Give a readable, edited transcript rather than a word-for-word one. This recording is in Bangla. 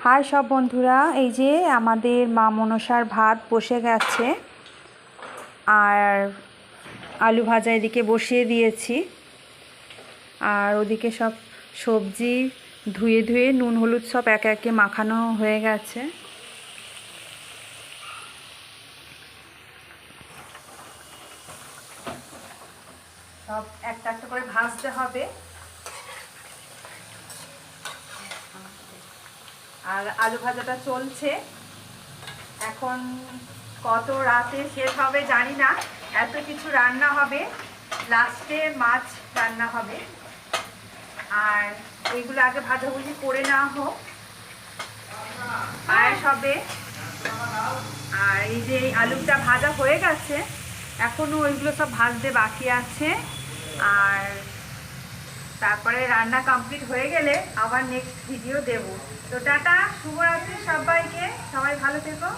হাই সব বন্ধুরা, এই যে আমাদের মা মনসার ভাত বসে গেছে আর আলু ভাজা এদিকে বসিয়ে দিয়েছি। আর ওদিকে সব সবজি ধুয়ে ধুয়ে নুন হলুদ সব একে একে মাখানো হয়ে গেছে। সব একটা একটা করে ভাজতে হবে। আর আলু ভাজাটা চলছে। এখন কত রাতে শেষ হবে জানি না, এত কিছু রান্না হবে, লাস্টে মাছ রান্না হবে। আর এইগুলো আগে ভাজাভুজি করে নেওয়া হোক, পায়েস হবে। আর এই যে আলুটা ভাজা হয়ে গেছে, এখনও ওইগুলো সব ভাজতে বাকি আছে। আর তারপরে রান্না কমপ্লিট হয়ে গেলে আবার নেক্সট ভিডিও দেব। তো টাটা, শুভরাত্রি সবাইকে, সবাই ভালো থেকো।